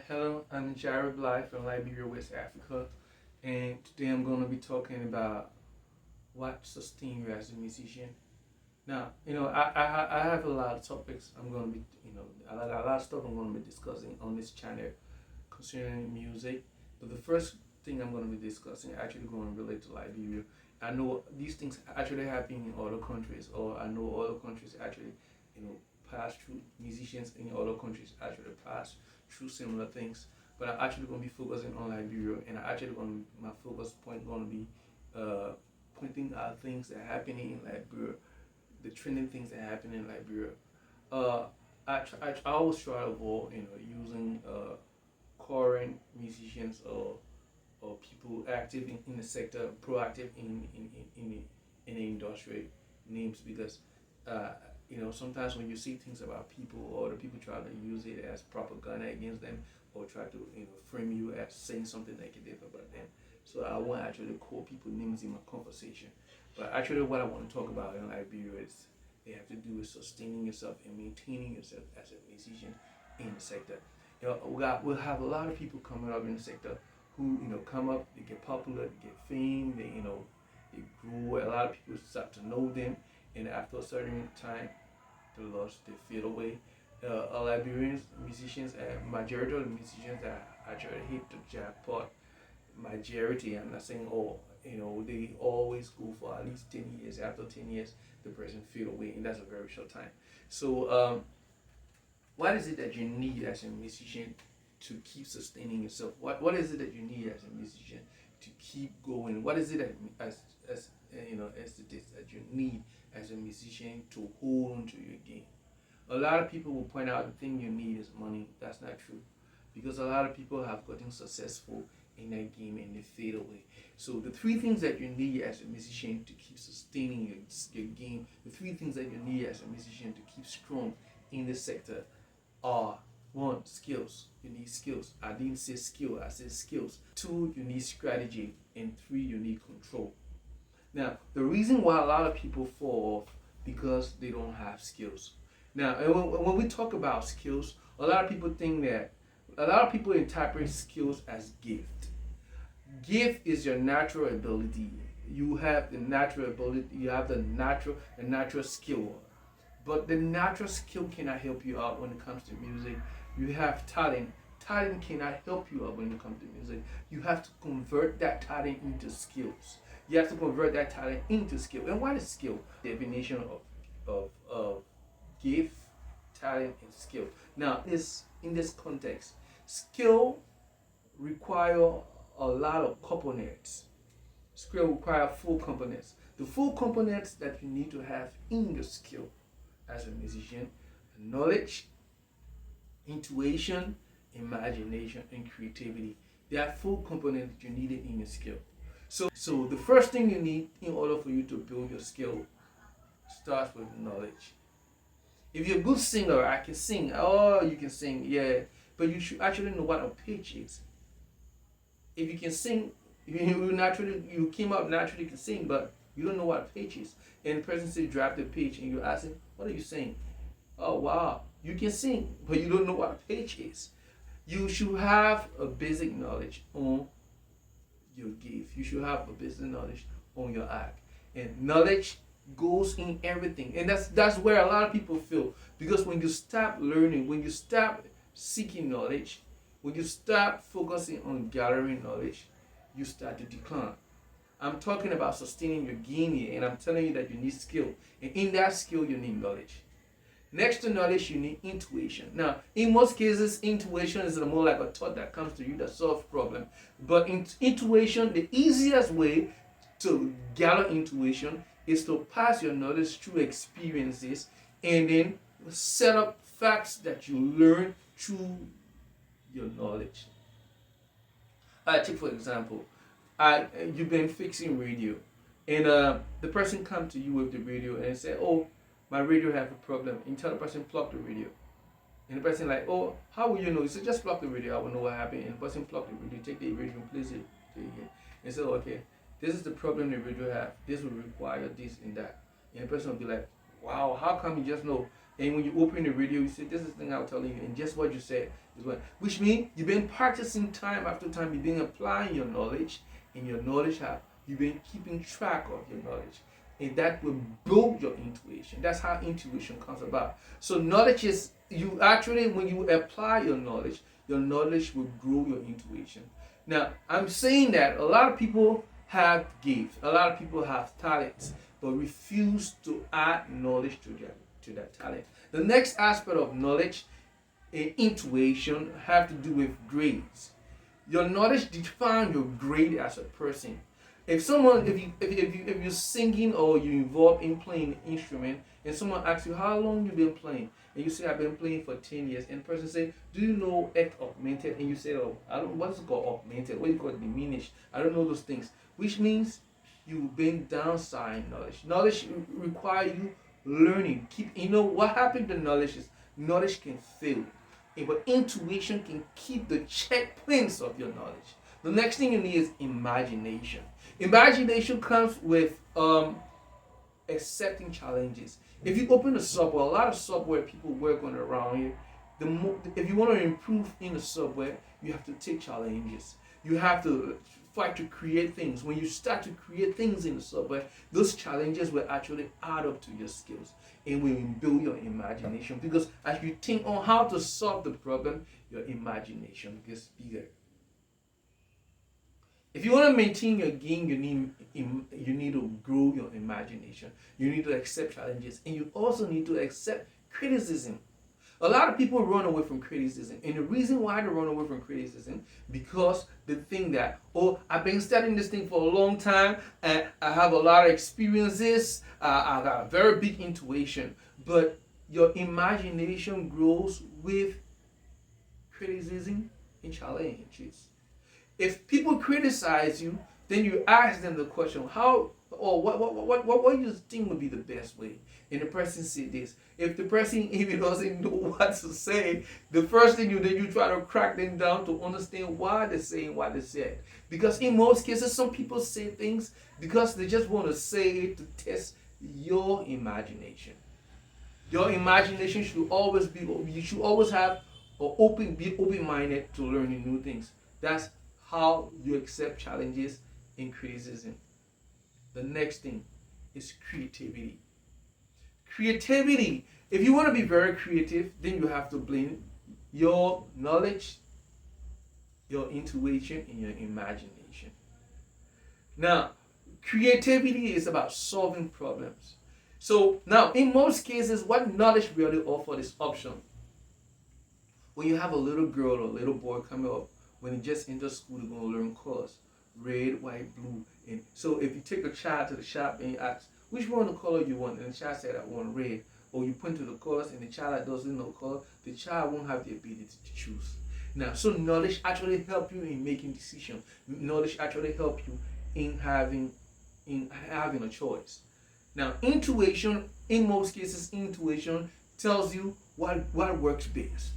Hello, I'm Jared Live from Liberia, West Africa, and today I'm going to be talking about what sustains you as a musician. Now, I have a lot of topics I'm going to be, a lot of stuff I'm going to be discussing on this channel concerning music. But the first thing I'm going to be discussing actually going to relate to Liberia. I know these things actually happen in other countries, or I know other countries actually, pass through musicians in other countries actually pass through similar things. But I'm actually going to be focusing on Liberia, and I actually going to, my focus point going to be pointing out things that are happening in Liberia, the trending things that happen in Liberia. Uh, I always try to avoid using current musicians or people active in the sector, proactive in the industry names because uh, sometimes when you see things about people or the people try to use it as propaganda against them or try to frame you as saying something negative about them. So I won't actually call people names in my conversation. But actually what I want to talk about in Liberia is they have to do with sustaining yourself and maintaining yourself as a musician in the sector. We'll have a lot of people coming up in the sector who come up, they get popular, they get fame, they grow. A lot of people start to know them, and after a certain time, they fade away. Liberians musicians, majority of the musicians that actually hit the jackpot, majority, I'm not saying all, they always go for at least 10 years. After 10 years, the person fade away, and that's a very short time. So, what is it that you need as a musician to keep sustaining yourself? What is it that you need as a musician to keep going? What is it that as as it is that you need as a musician to hold on to your game? A lot of people will point out the thing you need is money. That's not true, because a lot of people have gotten successful in that game and they fade away. So the three things that you need as a musician to keep sustaining your game, the three things that you need as a musician to keep strong in this sector are: one, skills. You need skills. I didn't say skill, I said skills. Two, you need strategy. And three, you need control. Now, the reason why a lot of people fall off because they don't have skills. Now, when we talk about skills, a lot of people think that a lot of people interpret skills as gift. Gift is your natural ability. You have the natural ability. You have the natural skill. But the natural skill cannot help you out when it comes to music. You have talent. Talent cannot help you out when it comes to music. You have to convert that talent into skills. You have to convert that talent into skill. And what is skill? Definition of gift, talent, and skill. Now, in this context, skill require a lot of components. Skill require full components. The full components that you need to have in your skill as a musician: knowledge, intuition, imagination, and creativity. They are full components that you need in your skill. So the first thing you need in order for you to build your skill starts with knowledge. If you're a good singer, I can sing. Oh, you can sing, yeah. But you should actually know what a pitch is. If you can sing, you came up naturally can sing, but you don't know what pitch is. And the person says drop the pitch, and you're asking, what are you saying? Oh wow, you can sing, but you don't know what pitch is. You should have a basic knowledge on your gift. You should have a basic knowledge on your act. And knowledge goes in everything. And that's where a lot of people feel. Because when you stop learning, when you stop seeking knowledge, when you start focusing on gathering knowledge, you start to decline. I'm talking about sustaining your game here, and I'm telling you that you need skill. And in that skill, you need knowledge. Next to knowledge, you need intuition. Now, in most cases, intuition is more like a thought that comes to you that solves problem. But in intuition, the easiest way to gather intuition is to pass your knowledge through experiences and then set up facts that you learn through your knowledge. Take for example, you've been fixing radio, and the person come to you with the radio and say, "Oh, my radio have a problem." And you tell the person plug the radio, and the person like, "Oh, how will you know?" You say, "Just plug the radio, I will know what happened." And the person plug the radio, take the radio and place it again, and say, "Okay, this is the problem the radio have. This will require this and that." And the person will be like, "Wow, how come you just know?" And when you open the radio, you say, "This is the thing I'm telling you," and just what you said is what. Which means you've been practicing time after time. You've been applying your knowledge, and your knowledge have you've been keeping track of your knowledge, and that will build your intuition. That's how intuition comes about. So knowledge is you actually when you apply your knowledge will grow your intuition. Now I'm saying that a lot of people have gifts, a lot of people have talents, but refuse to add knowledge to that talent. The next aspect of knowledge and intuition have to do with grades. Your knowledge defines your grade as a person. If you're singing or you're involved in playing an instrument, and someone asks you how long you've been playing, and you say I've been playing for 10 years, and the person say, "Do you know X augmented?" And you say, "Oh, I don't. What's it called augmented? What do you call it diminished? I don't know those things." Which means you've been downside knowledge. Knowledge require you learning. What happened to knowledge is knowledge can fail, but intuition can keep the checkpoints of your knowledge. The next thing you need is imagination. Imagination comes with accepting challenges. If you open a subway, a lot of subway people work on around here. If you want to improve in the subway, you have to take challenges. You have to fight to create things. When you start to create things in the subway, those challenges will actually add up to your skills and will build your imagination. Because as you think on how to solve the problem, your imagination gets bigger. If you want to maintain your game, you need to grow your imagination. You need to accept challenges, and you also need to accept criticism. A lot of people run away from criticism, and the reason why they run away from criticism because they think that, "Oh, I've been studying this thing for a long time, and I have a lot of experiences. I got a very big intuition." But your imagination grows with criticism and challenges. If people criticize you, then you ask them the question, "How or what do you think would be the best way?" And the person said this. If the person even doesn't know what to say, the first thing you try to crack them down to understand why they're saying what they said. Because in most cases, some people say things because they just want to say it to test your imagination. Your imagination should always be. You should always have or be open-minded to learning new things. That's how you accept challenges and criticism. The next thing is creativity. Creativity. If you want to be very creative, then you have to blend your knowledge, your intuition, and your imagination. Now, creativity is about solving problems. So now, in most cases, what knowledge really offers is optional. When you have a little girl or a little boy coming up, when they just enter school, they're going to learn colors: red, white, blue. And so if you take a child to the shop and you ask, "Which one of the color you want?" and the child said, "I want red," or you point to the colors and the child that doesn't know color, the child won't have the ability to choose. Now, so knowledge actually help you in making decisions. Knowledge actually help you in having a choice. Now, intuition, in most cases, intuition tells you what works best.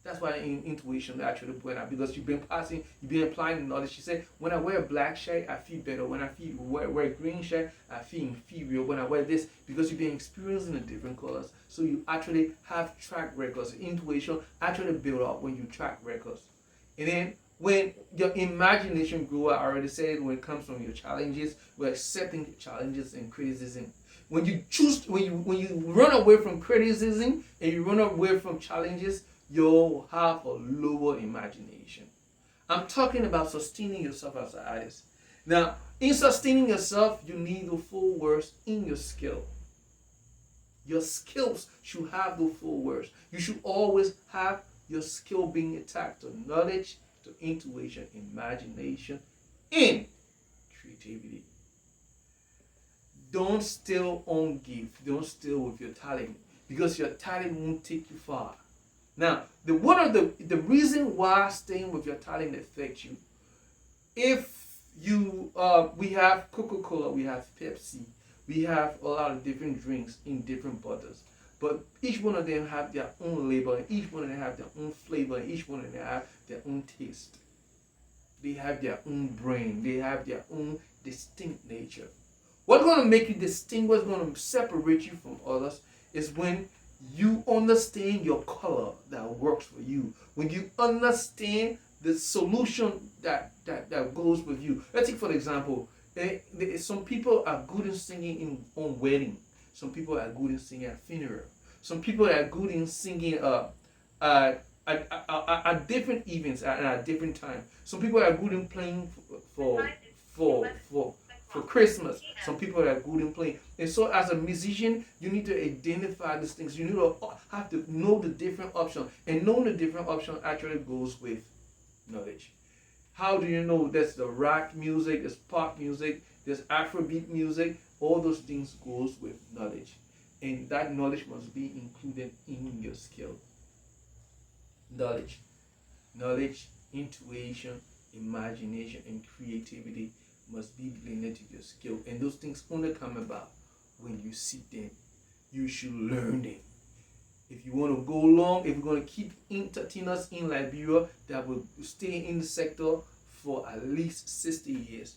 That's why intuition actually went out, because you've been applying the knowledge. She said, when I wear a black shirt, I feel better. When I wear a green shirt, I feel inferior. When I wear this, because you've been experiencing the different colors, so you actually have track records. Intuition actually build up when you track records, and then when your imagination grow, I already said, when it comes from your challenges, we're accepting challenges and criticism. When you run away from criticism and you run away from challenges, you'll have a lower imagination. I'm talking about sustaining yourself as an artist. Now, in sustaining yourself, you need the full words in your skill. Your skills should have the full words. You should always have your skill being attached to knowledge, to intuition, imagination, and creativity. Don't steal on gift. Don't steal with your talent, because your talent won't take you far. Now, one of the reason why staying with your talent affects you. If we have Coca-Cola, we have Pepsi, we have a lot of different drinks in different bottles, but each one of them have their own label, and each one of them have their own flavor, and each one of them have their own taste. They have their own brain. They have their own distinct nature. What's going to make you distinct, what's going to separate you from others, is when you understand your color that works for you. When you understand the solution that goes with you. Let's take for example, some people are good in singing on wedding. Some people are good in singing at funeral. Some people are good in singing at different events and at different times. Some people are good in playing for Christmas. Some people are good in playing. And so as a musician, you need to identify these things. You need to have to know the different options. And knowing the different options actually goes with knowledge. How do you know there's the rock music, there's pop music, there's Afrobeat music? All those things goes with knowledge. And that knowledge must be included in your skill. Knowledge, intuition, imagination, and creativity must be blended to your skill. And those things only come about when you see them. You should learn them. If you want to go long, if you're going to keep entertainers in Liberia that will stay in the sector for at least 60 years,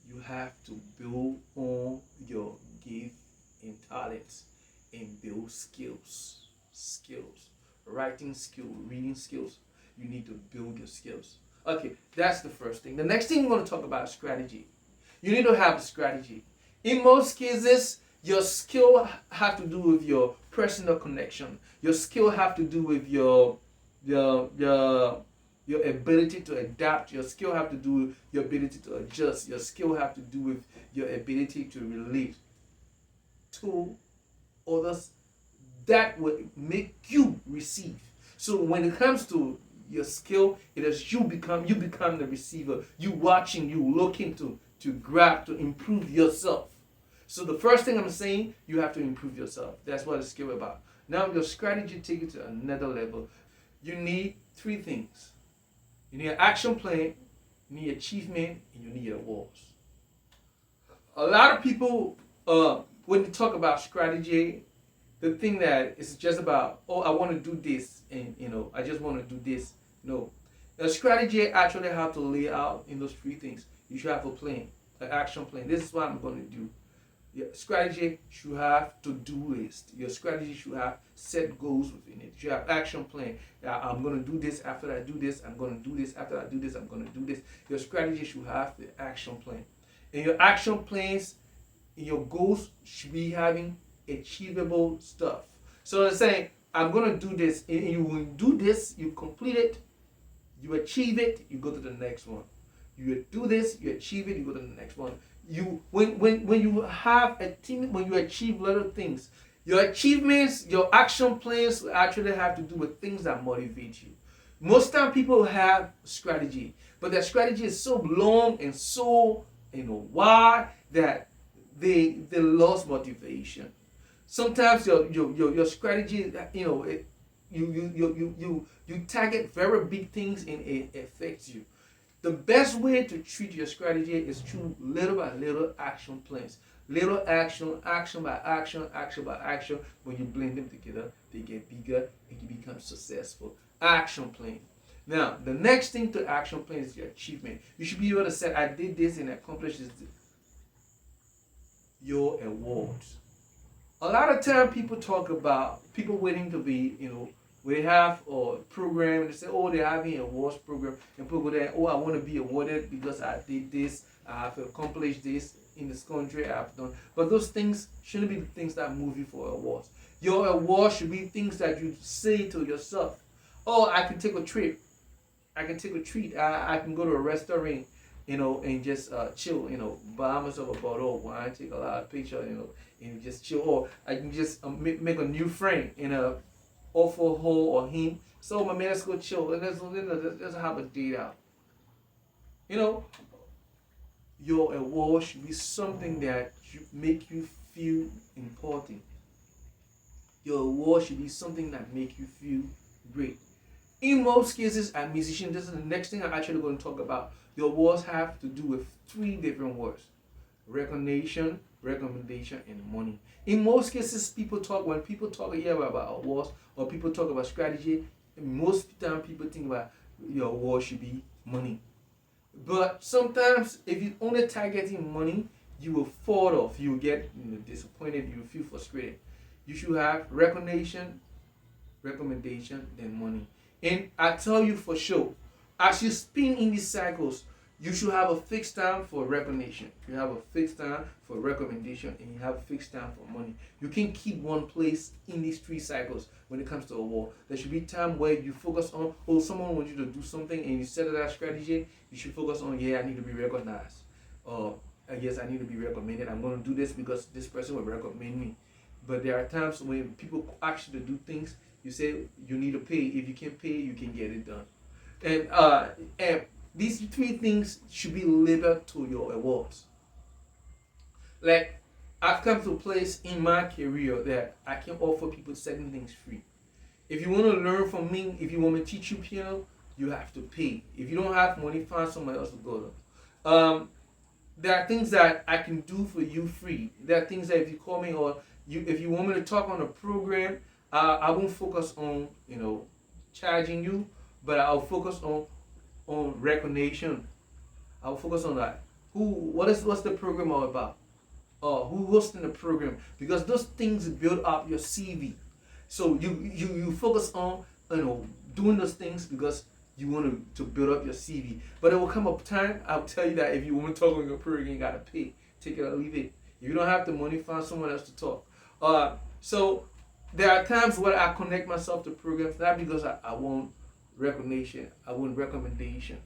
you have to build on your gift and talents and build skills. Writing skill, reading skills. You need to build your skills. Okay, that's the first thing. The next thing we want to talk about is strategy. You need to have a strategy. In most cases, your skill have to do with your personal connection. Your skill have to do with your ability to adapt. Your skill have to do with your ability to adjust. Your skill have to do with your ability to relate to others that will make you receive. So when it comes to your skill, it is you become the receiver. You watching, you looking to grab, to improve yourself. So the first thing I'm saying, you have to improve yourself. That's what it's skill about. Now your strategy take it to another level. You need three things. You need an action plan, you need achievement, and you need awards. A lot of people, when they talk about strategy, they think that it's just about, oh, I want to do this, and I just want to do this. No. A strategy actually have to lay out in those three things. You should have a plan, an action plan. This is what I'm going to do. Your strategy should have to-do list. Your strategy should have set goals within it. You should have action plan. I'm going to do this after I do this. I'm going to do this after I do this. I'm going to do this. Your strategy should have the action plan. And your action plans, your goals should be having achievable stuff. So it's saying, I'm going to do this. And you will do this, you complete it, you achieve it, you go to the next one. You do this, you achieve it, you go to the next one. When you have a team, when you achieve little things, your achievements, your action plans actually have to do with things that motivate you. Most time people have strategy, but their strategy is so long and so wide that they lost motivation. Sometimes your strategy, you target very big things and it affects you. The best way to treat your strategy is through little by little action plans. Little action, action by action, action by action. When you blend them together, they get bigger and you become successful. Action plan. Now, the next thing to action plan is your achievement. You should be able to say, I did this and accomplished this. Your awards. A lot of time people talk about people waiting to be, we have a program and they say, oh, they're having an awards program, and people go there, oh, I want to be awarded because I did this, I have accomplished this in this country, I've done. But those things shouldn't be the things that move you for awards. Your awards should be things that you say to yourself, oh, I can take a trip, I can take a treat, I can go to a restaurant, and just chill, buy myself a bottle of wine, take a lot of pictures, and just chill. Or I can just make a new friend and offer her or him. So my man, let's go chill and let's have a date out. Your award should be something that should make you feel important. Your award should be something that make you feel great. In most cases, as musicians, this is the next thing I'm actually going to talk about. Your awards have to do with 3 different words: recognition, recommendation, and money. In most cases, when people talk here about awards or people talk about strategy, most time people think about your award should be money. But sometimes, if you only targeting money, you will fall off. You will get disappointed. You will feel frustrated. You should have recognition, recommendation, then money. And I tell you for sure, as you spin in these cycles, you should have a fixed time for recognition. You have a fixed time for recommendation, and you have a fixed time for money. You can't keep one place in these 3 cycles when it comes to a war. There should be time where you focus on, someone wants you to do something and you set that strategy. You should focus on, I need to be recognized. Or, yes, I need to be recommended. I'm going to do this because this person will recommend me. But there are times when people ask you to do things, you say you need to pay. If you can't pay, you can get it done. And these 3 things should be labeled to your awards. Like, I've come to a place in my career that I can offer people certain things free. If you want to learn from me, if you want me to teach you piano, you have to pay. If you don't have money, find somebody else to go to. There are things that I can do for you free. There are things that if you call me or if you want me to talk on a program, I won't focus on charging you, but I'll focus on recognition. I'll focus on that. What's the program all about? Who hosting the program? Because those things build up your CV. So you focus on doing those things because you want to build up your CV. But there will come a time, I'll tell you that if you want to talk on your program, you gotta pay. Take it or leave it. If you don't have the money, find someone else to talk. So there are times where I connect myself to programs, not because I want recognition, I want recommendation.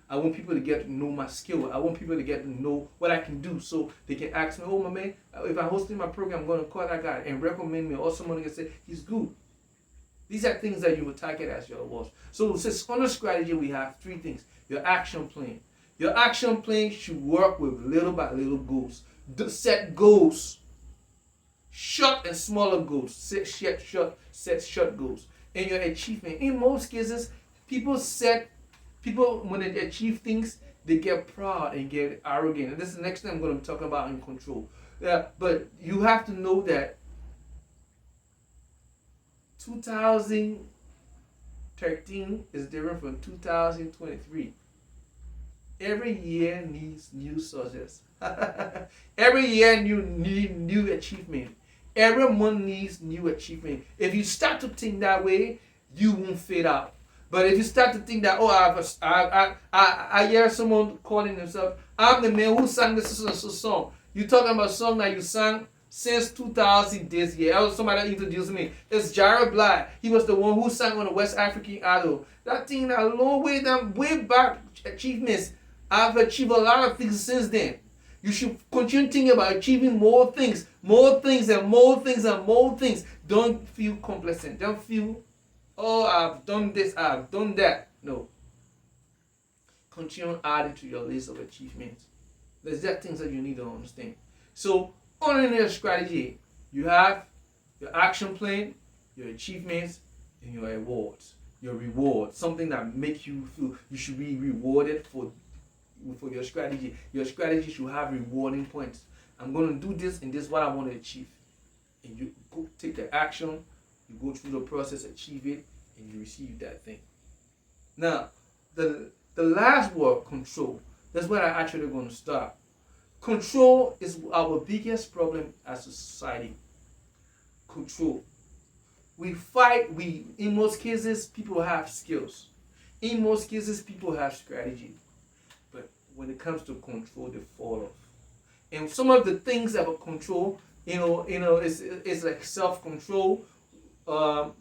I want people to get to know my skill. I want people to get to know what I can do so they can ask me, oh my man, if I'm hosting my program, I'm going to call that guy and recommend me, or someone can say, he's good. These are things that you will target as your awards. So since on the strategy, we have 3 things. Your action plan. Your action plan should work with little by little goals. Set goals. Short and smaller goals. Set short goals. And your achievement. In most cases, people when they achieve things, they get proud and get arrogant. And this is the next thing I'm going to talk about in control. But you have to know that 2013 is different from 2023. Every year needs new success. Every year new achievement. Every month needs new achievement. If you start to think that way, you won't fade out. But if you start to think that, I hear someone calling himself, I'm the man who sang this song. You talking about a song that you sang since 2000 this year. Somebody that introduced me. It's Jared Bly. He was the one who sang on the West African Idol. That thing, that long way back achievements. I've achieved a lot of things since then. You should continue thinking about achieving more things and more things and more things. Don't feel complacent. Don't feel, I've done this, I've done that. No. Continue adding to your list of achievements. There's that things that you need to understand. So, on your strategy, you have your action plan, your achievements, and your awards. Your reward, something that makes you feel you should be rewarded for for your strategy. Your strategy should have rewarding points. I'm going to do this, and this is what I want to achieve. And you go take the action, you go through the process, achieve it, and you receive that thing. Now, the last word, control. That's where I actually going to start. Control is our biggest problem as a society. Control. We fight. In most cases, people have skills. In most cases, people have strategy. But when it comes to control, they fall off. And some of the things about control, it's like self-control. Some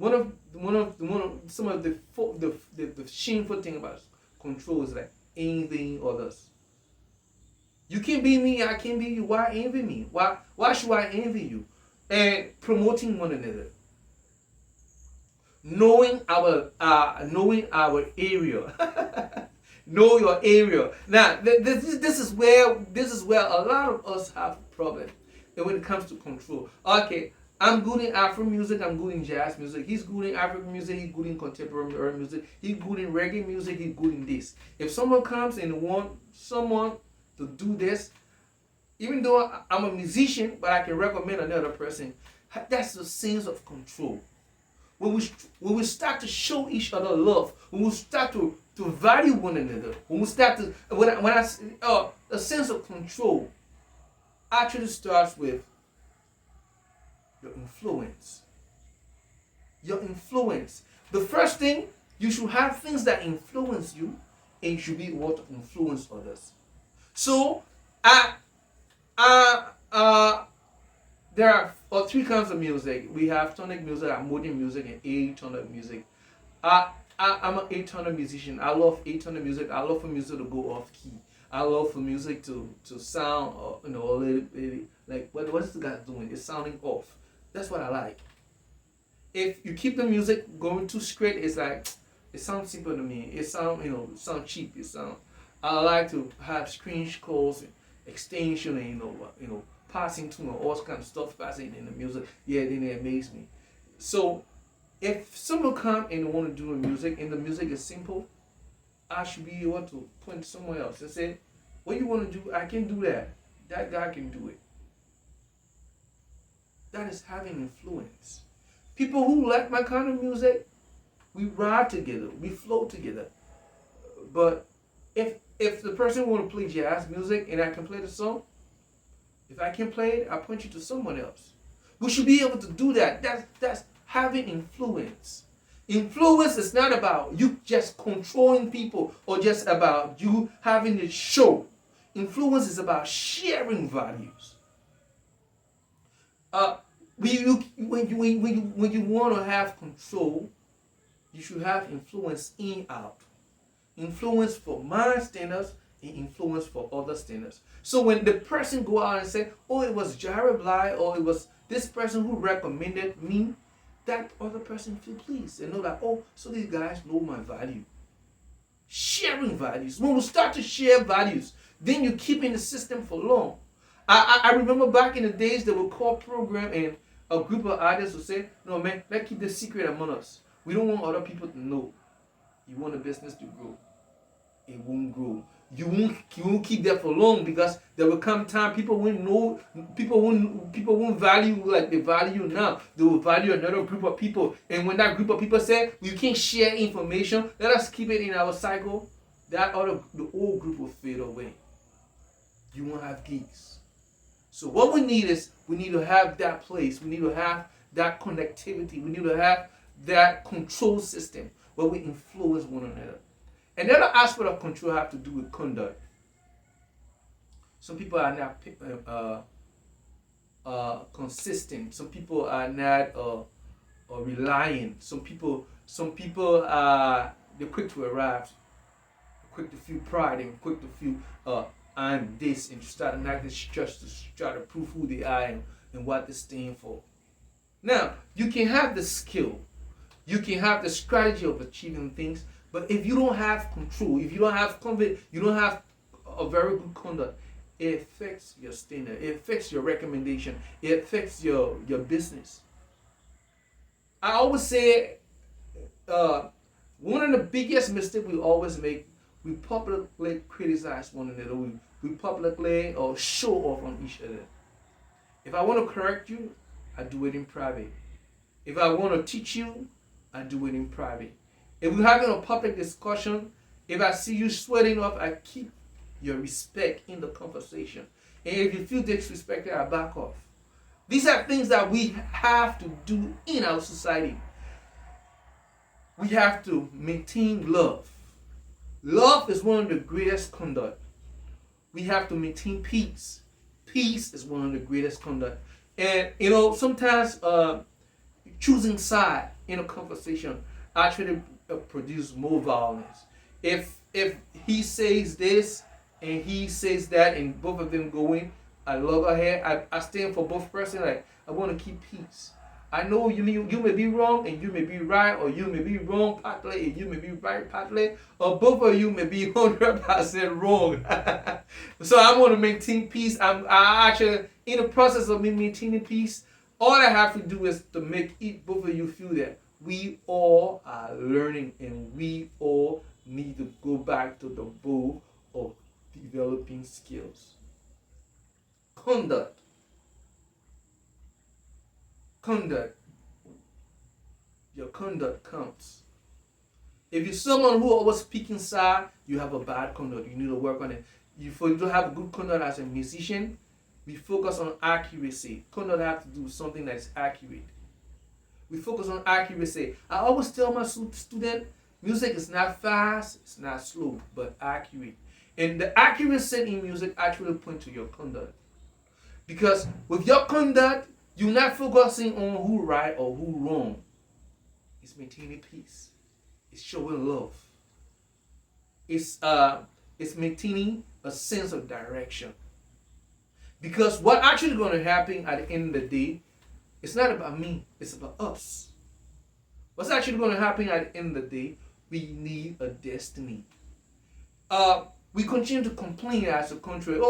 of the shameful thing about control is like envying others. You can't be me, I can't be you. Why envy me? Why should I envy you? And promoting one another. Knowing our area. Know your area. Now, this is where a lot of us have a problem. And when it comes to control, okay, I'm good in Afro music, I'm good in jazz music. He's good in African music, he's good in contemporary music. He's good in reggae music, he's good in this. If someone comes and wants someone to do this, even though I'm a musician, but I can recommend another person, that's the sense of control. When we start to show each other love, when we start to value one another, when we start to a sense of control actually starts with your influence. Your influence. The first thing, you should have things that influence you, and you should be able to influence others. So, there are three kinds of music. We have tonic music, modern music, and atonal music. I'm an atonal musician. I love atonal music. I love for music to go off key. I love for music to sound, a little bit like what's the guy doing? It's sounding off. That's what I like. If you keep the music going too straight, it's like it sounds simple to me. It sound cheap. I like to have screen calls, extension, and passing tune, all kind of stuff passing in the music. Yeah, then it amazes me. So if someone come and want to do the music, and the music is simple, I should be able to point somewhere else and say, what you want to do, I can do that. That guy can do it. That is having influence. People who like my kind of music, we ride together, we flow together. But if the person want to play jazz music and I can play the song, if I can play it, I point you to someone else. We should be able to do that. That's having influence. Influence is not about you just controlling people or just about you having a show. Influence is about sharing values. When you want to have control, you should have influence in out. Influence for my standards and influence for other standards. So when the person go out and say, oh, it was Jared Bly, or it was this person who recommended me, that other person feel pleased and know that, oh, so these guys know my value. Sharing values. When we start to share values, then you keep in the system for long. I remember back in the days they would call program and a group of artists would say, no man, let's keep the secret among us. We don't want other people to know. You want the business to grow. It won't grow. You won't keep that for long, because there will come time people won't value like they value now. They will value another group of people. And when that group of people say we can't share information, let us keep it in our cycle, the old group will fade away. You won't have geeks. So what we need is we need to have that place. We need to have that connectivity. We need to have that control system where we influence one another. Another aspect of control have to do with conduct. Some people are not consistent. Some people are not reliant. Some people are they're quick to arrive, quick to feel pride, and quick to feel I'm this, and start an act just to try to prove who they are and what they stand for. Now you can have the skill, you can have the strategy of achieving things. But if you don't have control, if you don't have confidence, you don't have a very good conduct, it affects your standard, it affects your recommendation, it affects your business. I always say one of the biggest mistakes we always make, We publicly criticize one another. We publicly or show off on each other. If I want to correct you, I do it in private. If I want to teach you, I do it in private. If we're having a public discussion, if I see you sweating off, I keep your respect in the conversation. And if you feel disrespected, I back off. These are things that we have to do in our society. We have to maintain love. Love is one of the greatest conduct. We have to maintain peace. Peace is one of the greatest conduct. And sometimes choosing side in a conversation actually produce more violence. If he says this and he says that and both of them going, I love her hair. I stand for both person. Like, I want to keep peace. I know you may be wrong and you may be right, or you may be wrong partly and you may be right partly, or both of you may be 100% wrong. So I want to maintain peace. I actually, in the process of me maintaining peace, all I have to do is to make both of you feel that we all are learning and we all need to go back to the bowl of developing skills. Conduct. Your conduct counts. If you're someone who always speaking side, you have a bad conduct. You need to work on it. For you to have a good conduct as a musician, we focus on accuracy. Conduct has to do with something that's accurate. We focus on accuracy. I always tell my student, music is not fast, it's not slow, but accurate. And the accuracy in music actually points to your conduct. Because with your conduct, you're not focusing on who right or who wrong. It's maintaining peace. It's showing love. It's maintaining a sense of direction. Because what actually going to happen at the end of the day, it's not about me, it's about us. What's actually going to happen at the end of the day, we need a destiny. We continue to complain as a country,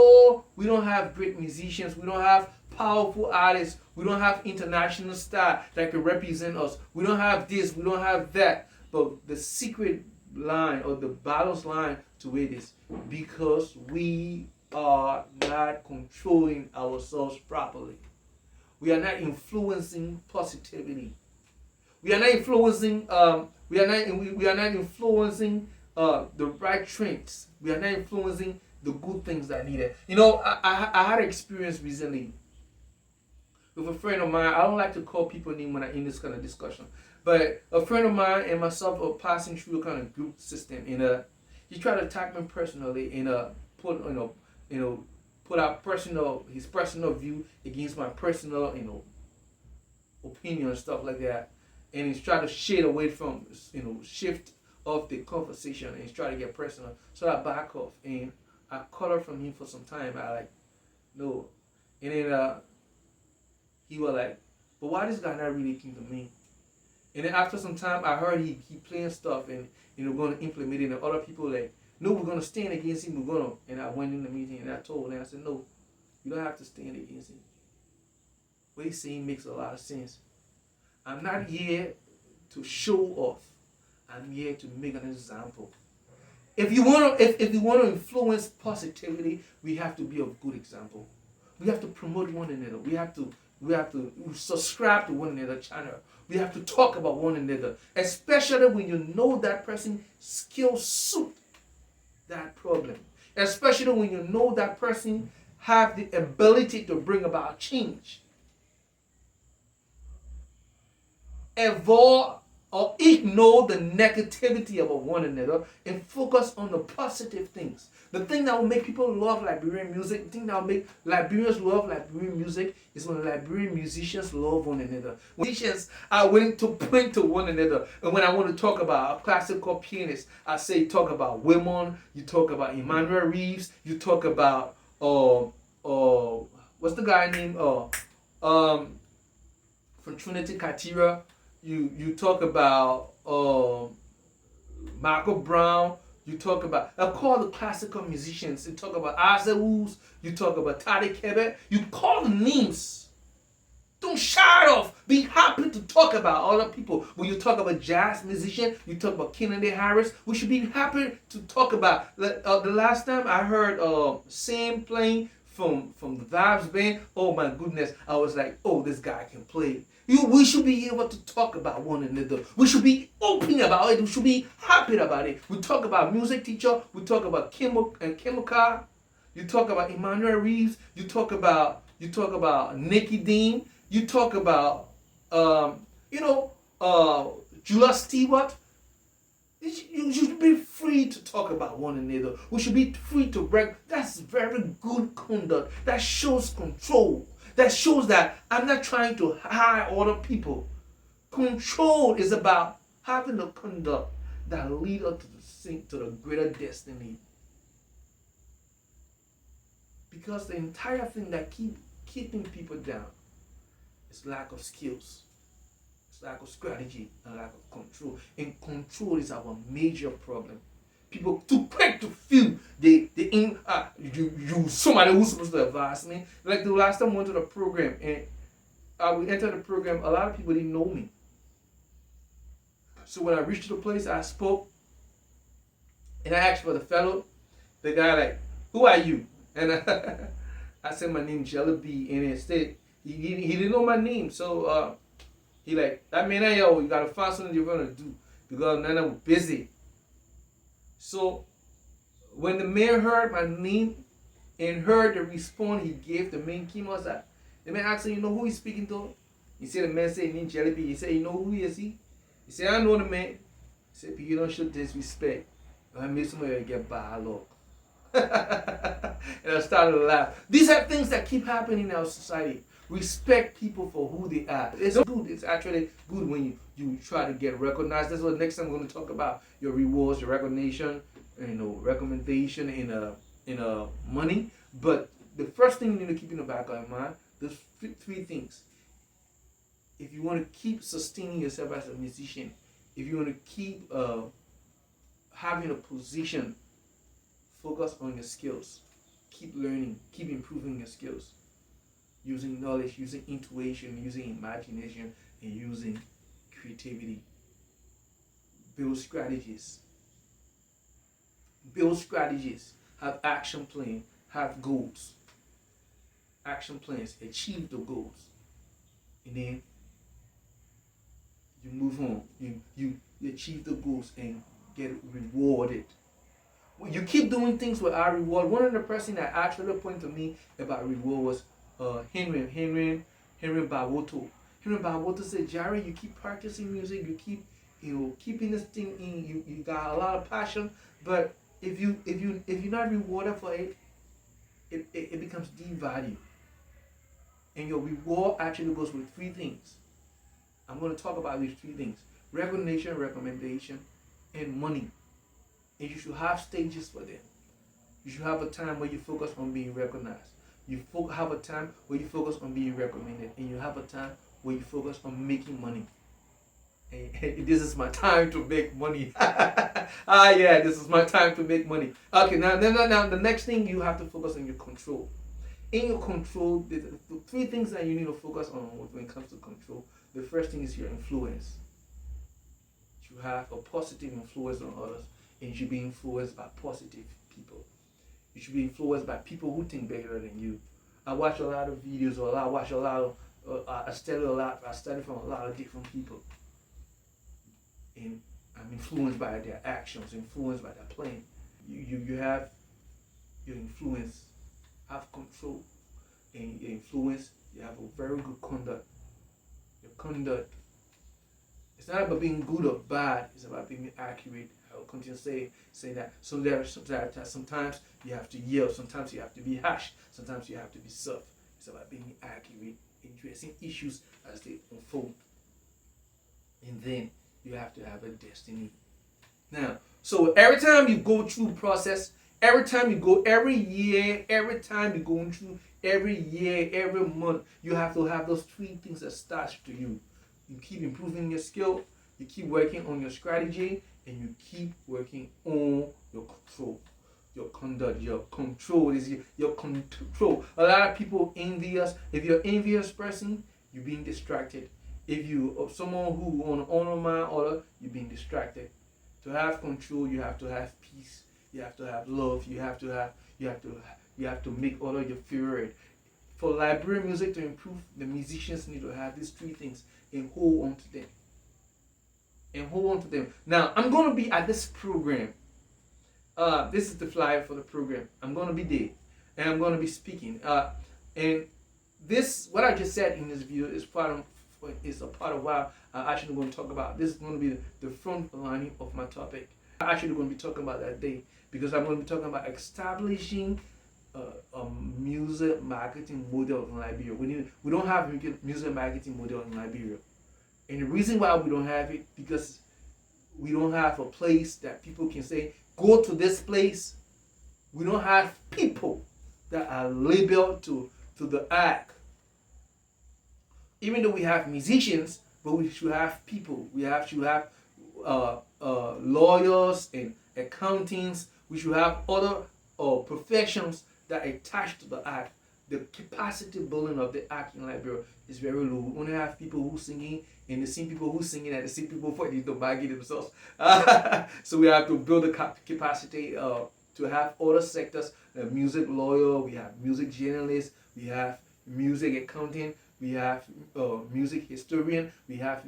we don't have great musicians, we don't have powerful artists, we don't have international stars that can represent us, we don't have this, we don't have that. But the secret line or the balance line to it is because we are not controlling ourselves properly. We are not influencing positivity. We are not influencing. We are not influencing the right trends. We are not influencing the good things that are needed. I had an experience recently with a friend of mine. I don't like to call people names when I'm in this kind of discussion, but a friend of mine and myself are passing through a kind of group system. He tried to attack me personally and put out his personal view against my personal opinion and stuff like that. And he's trying to shift off the conversation, and he's trying to get personal. So I back off and I cut off from him for some time. No. And then he was like, but why this guy not relating to me? And then after some time I heard he playing stuff and going to implement it, and other people like, no, we're gonna stand against him, and I went in the meeting and I told him, I said, no, you don't have to stand against him. What he's saying makes a lot of sense. I'm not here to show off. I'm here to make an example. If you want to influence positivity, we have to be a good example. We have to promote one another. We have to subscribe to one another channel. We have to talk about one another, especially when you know that person skills suit that problem. Especially when you know that person have the ability to bring about change. Avoid or ignore the negativity about one another and focus on the positive things. The thing that will make people love Liberian music, the thing that will make Liberians love Liberian music is when Liberian musicians love one another. When musicians are willing to point to one another. And when I want to talk about a classical pianist, I say talk about Wimon, you talk about Emmanuel Reeves, you talk about what's the guy named from Trinity Katira. You talk about Michael Brown. You talk about, I call the classical musicians. You talk about Azawus. You talk about Tade Kebe. You call the names. Don't shy it off. Be happy to talk about other people. When you talk about jazz musician, you talk about Kennedy Harris. We should be happy to talk about. The last time I heard Sam playing from the Vibes band, oh my goodness, I was like, oh, this guy can play. We should be able to talk about one another. We should be open about it. We should be happy about it. We talk about music teacher. We talk about Chemical. You talk about Emmanuel Reeves. You talk about Nikki Dean. You talk about Julia Stewart. You should be free to talk about one another. We should be free to break. That's very good conduct. That shows control. That shows that I'm not trying to hire other people. Control is about having the conduct that leads us to the greater destiny. Because the entire thing that keeping people down is lack of skills. It's lack of strategy and lack of control. And control is our major problem. People too quick to feel you somebody who's supposed to advise me. Like the last time I went to the program and we entered the program, a lot of people didn't know me. So when I reached the place, I spoke and I asked for the fellow. The guy like, who are you? And I said my name Jellyby, and instead he didn't know my name. So he like, that man, yo, you gotta find something you're gonna do because now I'm busy. So when the man heard my name and heard the response he gave, the man came outside. The man asked him, you know who he's speaking to? He said the man said named Jellyby. He said, you know who he is he? He said, I know the man. He said, but you don't show disrespect. I made somebody get bad luck. And I started to laugh. These are things that keep happening in our society. Respect people for who they are. It's good. It's actually good when you try to get recognized. That's what next time I'm going to talk about. Your rewards, your recognition, recommendation in money. But the first thing you need to keep in the back of your mind, there's three things. If you want to keep sustaining yourself as a musician, if you want to keep having a position, focus on your skills. Keep learning. Keep improving your skills. Using knowledge, using intuition, using imagination, and using creativity. Build strategies. Build strategies. Have action plan. Have goals. Action plans. Achieve the goals. And then you move on. You achieve the goals and get rewarded. When you keep doing things without reward, one of the person that actually pointed to me about reward was Henry Bawoto. Henry Bawoto said, Jerry, you keep practicing music, you keep keeping this thing in, you got a lot of passion, but if you're not rewarded for it, it becomes devalued. And your reward actually goes with three things. I'm going to talk about these three things: recognition, recommendation, and money. And you should have stages for them. You should have a time where you focus on being recognized. You have a time where you focus on being recommended. And you have a time where you focus on making money. And this is my time to make money. Yeah, this is my time to make money. Okay, now the next thing, you have to focus on your control. In your control, the three things that you need to focus on when it comes to control. The first thing is your influence. You have a positive influence on others. And you should be influenced by positive people. You should be influenced by people who think better than you. I watch a lot of videos, I study from a lot of different people. And I'm influenced by their actions, influenced by their plan. You have your influence, have control. And your influence, you have a very good conduct. Your conduct, it's not about being good or bad, it's about being accurate. I will continue to say that. So sometimes you have to yell, sometimes you have to be harsh, sometimes you have to be soft. It's about being accurate, addressing issues as they unfold. And then you have to have a destiny. Now, so every time you go through process, every time you go, every year, every time you're going through, every year, every month, you have to have those three things attached to you. You keep improving your skill, you keep working on your strategy, and you keep working on your control, your conduct. Your control is your control. A lot of people envy us. If you're an envious person, you're being distracted. If you are someone who on online order, you're being distracted. To have control, you have to have peace. You have to have love. You have to make order your favorite. For library music to improve, the musicians need to have these three things and hold on to them. Now, I'm going to be at this program. This is the flyer for the program. I'm going to be there, and I'm going to be speaking. And this, what I just said in this video, is a part of what I'm actually going to talk about. This is going to be the front lining of my topic. I'm actually going to be talking about that day because I'm going to be talking about establishing a music marketing model in Liberia. We don't have music marketing model in Liberia. And the reason why we don't have it, because we don't have a place that people can say, go to this place. We don't have people that are labeled to the act. Even though we have musicians, but we should have people. Should have lawyers and accountants. We should have other professions that are attached to the act. The capacity building of the act in Liberia is very low. We only have people who singing, and the same people who singing and the same people fighting to market themselves. So we have to build the capacity to have other sectors. Music lawyer, we have music journalists, we have music accounting, we have music historian. We have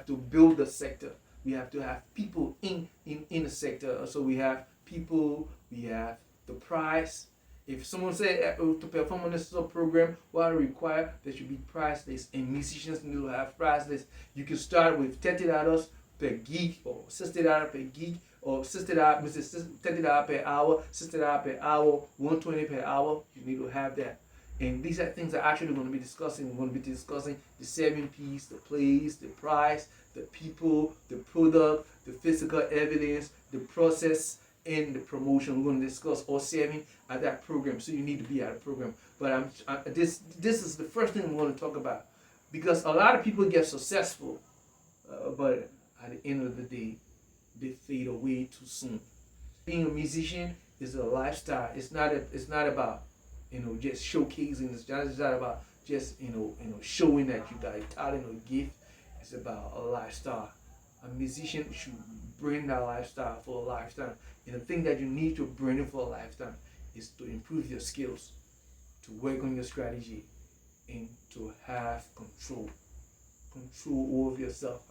to build the sector. We have to have people in the sector. So we have people. We have the price. If someone said to perform on this program, what I require, there should be price list, and musicians need to have price list. You can start with $30 per gig, or $60 per gig, or $30 per hour, $60 per hour, $120 per hour. You need to have that. And these are things that actually going to be discussing. We're going to be discussing the 7 P's, the place, the price, the people, the product, the physical evidence, the process, and the promotion. We're going to discuss all 7 at that program. So you need to be at a program. But this is the first thing I'm going to talk about, because a lot of people get successful, but at the end of the day, they fade away too soon. Being a musician is a lifestyle. It's not about just showcasing. It's not about just showing that you got a talent or gift. It's about a lifestyle. A musician should bring that lifestyle for a lifetime. And the thing that you need to bring it for a lifetime is to improve your skills, to work on your strategy, and to have control over yourself.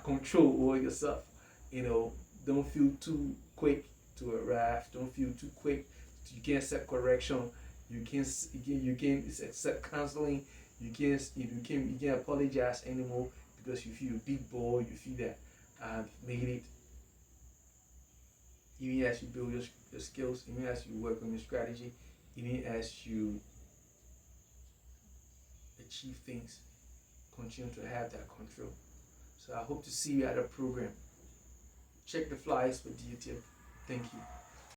Control over yourself. Don't feel too quick to arrive. Don't feel too quick. You can't accept correction. You can't accept counseling. You can't apologize anymore, because you feel a big boy. You feel that I've made it. Even as you build your skills, even as you work on your strategy, even as you achieve things, continue to have that control. So I hope to see you at a program. Check the flyers for detail. Thank you.